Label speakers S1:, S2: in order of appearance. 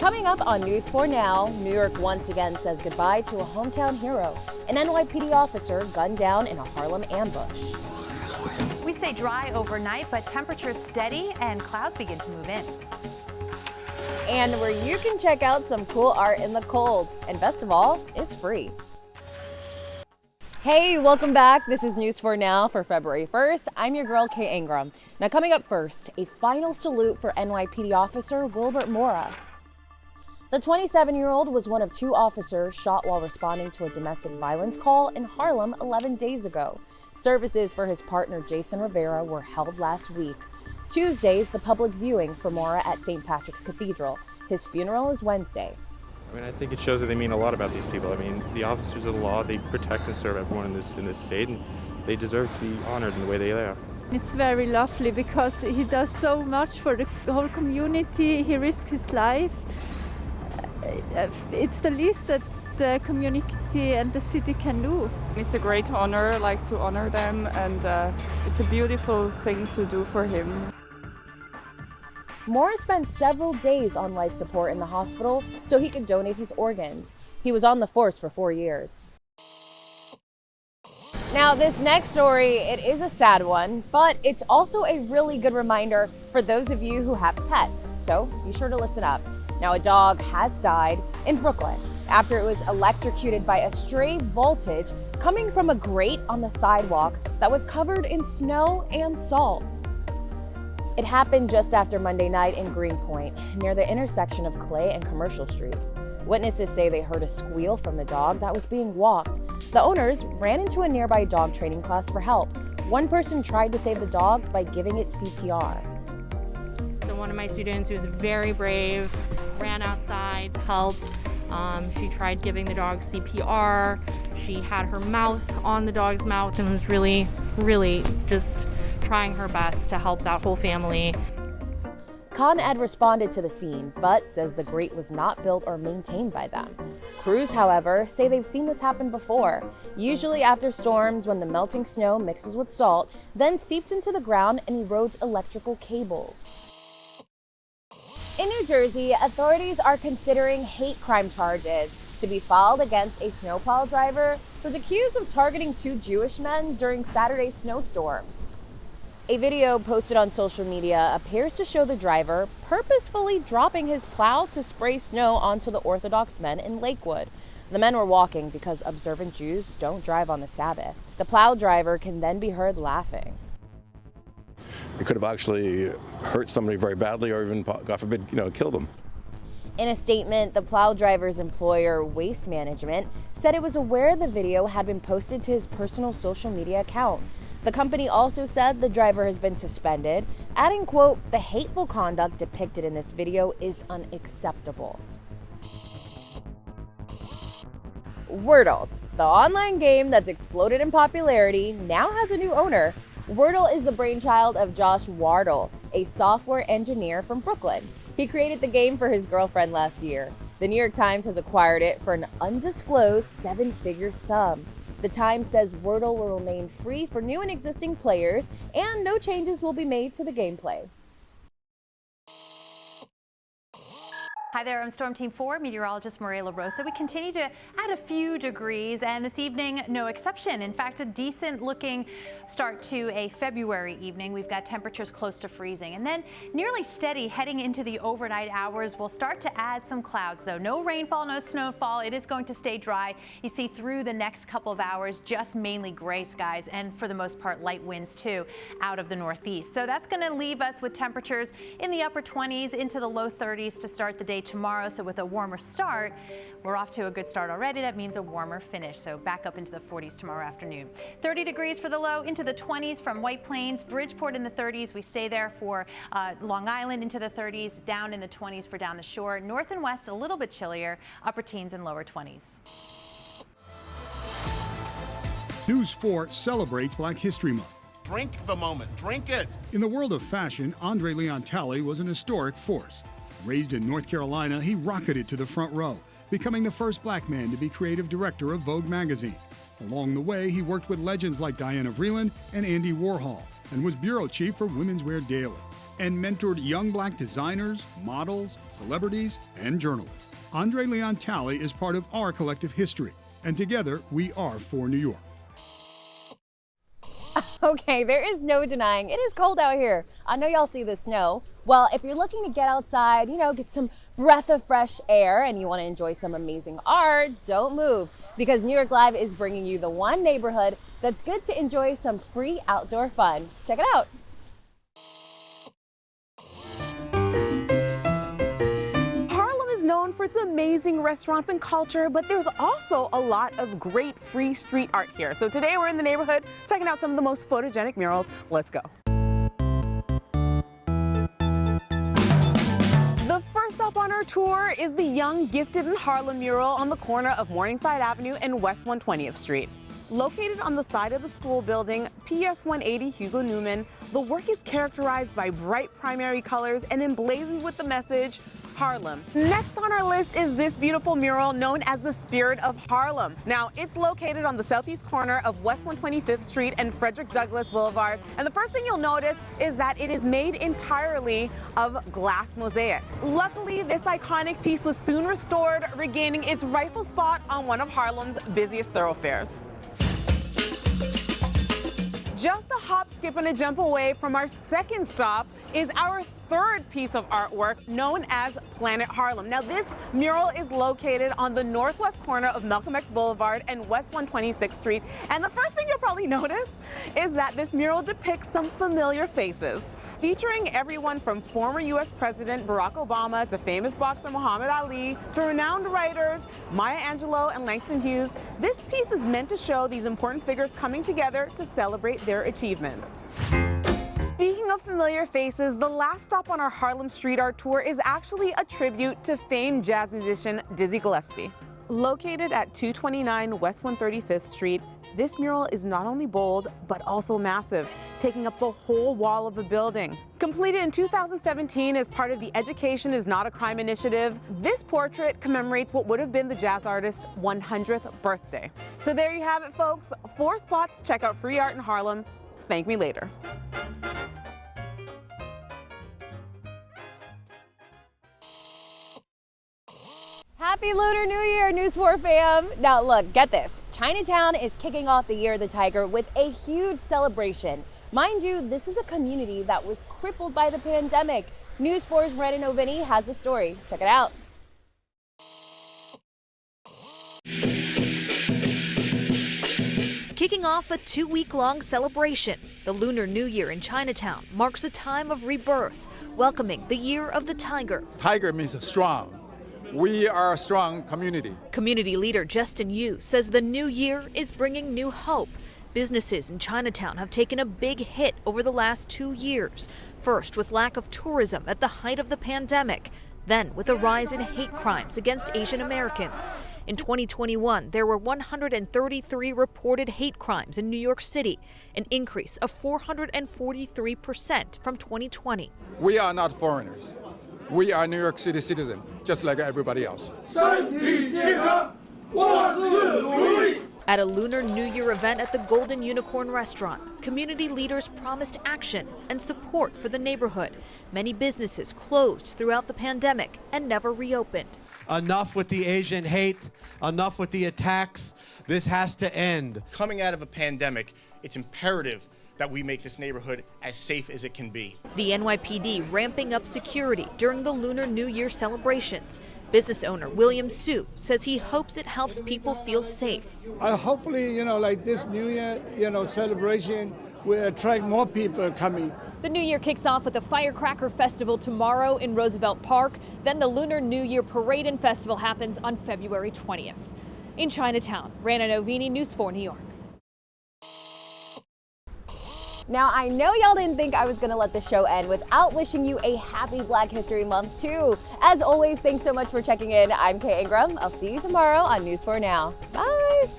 S1: Coming up on News 4 Now, New York once again says goodbye to a hometown hero. An NYPD officer gunned down in a Harlem ambush.
S2: We stay dry overnight, but temperatures steady and clouds begin to move in.
S1: And where you can check out some cool art in the cold. And best of all, it's free. Hey, welcome back. This is News 4 Now for February 1st. I'm your girl, Kay Ingram. Now coming up first, a final salute for NYPD officer Wilbert Mora. The 27-year-old was one of two officers shot while responding to a domestic violence call in Harlem 11 days ago. Services for his partner Jason Rivera were held last week. Tuesday's the public viewing for Mora at St. Patrick's Cathedral. His funeral is Wednesday.
S3: I mean, I think it shows that they mean a lot about these people. I mean, the officers of the law, they protect and serve everyone in this state, and they deserve to be honored in the way they are.
S4: It's very lovely because he does so much for the whole community. He risks his life. It's the least that the community and the city can do.
S5: It's a great honor, to honor them, and it's a beautiful thing to do for him.
S1: Mora spent several days on life support in the hospital so he could donate his organs. He was on the force for 4 years. Now, this next story, it is a sad one, but it's also a really good reminder for those of you who have pets. So be sure to listen up. Now, a dog has died in Brooklyn after it was electrocuted by a stray voltage coming from a grate on the sidewalk that was covered in snow and salt. It happened just after Monday night in Greenpoint, near the intersection of Clay and Commercial Streets. Witnesses say they heard a squeal from the dog that was being walked. The owners ran into a nearby dog training class for help. One person tried to save the dog by giving it CPR.
S6: So one of my students, who was very brave, ran outside to help. She tried giving the dog CPR. She had her mouth on the dog's mouth and was really, really just trying her best to help that whole family.
S1: Con Ed responded to the scene, but says the grate was not built or maintained by them. Crews, however, say they've seen this happen before, usually after storms when the melting snow mixes with salt, then seeps into the ground and erodes electrical cables. In New Jersey, authorities are considering hate crime charges to be filed against a snowplow driver who was accused of targeting two Jewish men during Saturday's snowstorm. A video posted on social media appears to show the driver purposefully dropping his plow to spray snow onto the Orthodox men in Lakewood. The men were walking because observant Jews don't drive on the Sabbath. The plow driver can then be heard laughing.
S7: It could have actually hurt somebody very badly or even, God forbid, killed them.
S1: In a statement, the plow driver's employer, Waste Management, said it was aware the video had been posted to his personal social media account. The company also said the driver has been suspended, adding, quote, "The hateful conduct depicted in this video is unacceptable." Wordle, the online game that's exploded in popularity, now has a new owner. Wordle is the brainchild of Josh Wardle, a software engineer from Brooklyn. He created the game for his girlfriend last year. The New York Times has acquired it for an undisclosed 7-figure sum. The Times says Wordle will remain free for new and existing players, and no changes will be made to the gameplay.
S2: Hi there, I'm Storm Team 4 meteorologist Maria LaRosa. We continue to add a few degrees, and this evening, no exception. In fact, a decent looking start to a February evening. We've got temperatures close to freezing, and then nearly steady heading into the overnight hours. We'll start to add some clouds, though. No rainfall, no snowfall. It is going to stay dry. You see through the next couple of hours, just mainly gray skies, and for the most part, light winds too out of the northeast. So that's going to leave us with temperatures in the upper 20s into the low 30s to start the day tomorrow. So with a warmer start, we're off to a good start already. That means a warmer finish. So back up into the 40s tomorrow afternoon. 30 degrees for the low, into the 20s from White Plains, Bridgeport in the 30s. We stay there for Long Island into the 30s, down in the 20s for down the shore. North and west a little bit chillier, upper teens and lower 20s.
S8: News 4 celebrates Black History Month.
S9: Drink the moment. Drink it.
S8: In the world of fashion, Andre Leon Talley was an historic force. Raised in North Carolina, he rocketed to the front row, becoming the first black man to be creative director of Vogue magazine. Along the way, he worked with legends like Diana Vreeland and Andy Warhol, and was bureau chief for Women's Wear Daily. and mentored young black designers, models, celebrities, and journalists. Andre Leon Talley is part of our collective history, and together we are for New York.
S1: Okay, there is no denying it is cold out here. I know y'all see the snow. Well, if you're looking to get outside, get some breath of fresh air and you want to enjoy some amazing art, don't move, because New York Live is bringing you the one neighborhood that's good to enjoy some free outdoor fun. Check it out.
S10: Known for its amazing restaurants and culture, but there's also a lot of great free street art here. So today we're in the neighborhood checking out some of the most photogenic murals. Let's go. The first stop on our tour is the Young, Gifted, and Harlem mural on the corner of Morningside Avenue and West 120th Street. Located on the side of the school building, PS 180 Hugo Newman, the work is characterized by bright primary colors and emblazoned with the message, Harlem. Next on our list is this beautiful mural known as the Spirit of Harlem. Now, it's located on the southeast corner of West 125th Street and Frederick Douglass Boulevard. And the first thing you'll notice is that it is made entirely of glass mosaic. Luckily, this iconic piece was soon restored, regaining its rightful spot on one of Harlem's busiest thoroughfares. Just a hop, skip, and a jump away from our second stop is our third piece of artwork known as Planet Harlem. Now, this mural is located on the northwest corner of Malcolm X Boulevard and West 126th Street. And the first thing you'll probably notice is that this mural depicts some familiar faces. Featuring everyone from former U.S. President Barack Obama to famous boxer Muhammad Ali to renowned writers Maya Angelou and Langston Hughes, this piece is meant to show these important figures coming together to celebrate their achievements. Speaking of familiar faces, the last stop on our Harlem Street Art tour is actually a tribute to famed jazz musician Dizzy Gillespie. Located at 229 West 135th Street, this mural is not only bold, but also massive, taking up the whole wall of the building. Completed in 2017 as part of the Education is Not a Crime initiative, this portrait commemorates what would have been the jazz artist's 100th birthday. So there you have it, folks. 4 spots. Check out free art in Harlem. Thank me later.
S1: Happy Lunar New Year, News 4 fam. Now look, get this. Chinatown is kicking off the Year of the Tiger with a huge celebration. Mind you, this is a community that was crippled by the pandemic. News 4's Brandon Ovini has a story. Check it out.
S11: Kicking off a 2-week-long celebration, the Lunar New Year in Chinatown marks a time of rebirth, welcoming the Year of the Tiger.
S12: Tiger means strong. We are a strong community.
S11: Community leader Justin Yu says the new year is bringing new hope. Businesses in Chinatown have taken a big hit over the last 2 years. First, with lack of tourism at the height of the pandemic. Then, with a rise in hate crimes against Asian Americans. In 2021, there were 133 reported hate crimes in New York City, an increase of 443% from 2020.
S12: We are not foreigners. We are New York City citizens, just like everybody else.
S11: At a Lunar New Year event at the Golden Unicorn restaurant, community leaders promised action and support for the neighborhood. Many businesses closed throughout the pandemic and never reopened.
S13: Enough with the Asian hate, enough with the attacks. This has to end.
S9: Coming out of a pandemic, it's imperative that we make this neighborhood as safe as it can be.
S11: The NYPD ramping up security during the Lunar New Year celebrations. Business owner William Su says he hopes it helps people feel safe.
S14: Hopefully, like this New Year, celebration will attract more people coming.
S11: The New Year kicks off with a firecracker festival tomorrow in Roosevelt Park. Then the Lunar New Year Parade and Festival happens on February 20th. In Chinatown, Rana Novini, News 4 New York.
S1: Now, I know y'all didn't think I was gonna let the show end without wishing you a happy Black History Month too. As always, thanks so much for checking in. I'm Kay Ingram. I'll see you tomorrow on News 4 Now. Bye.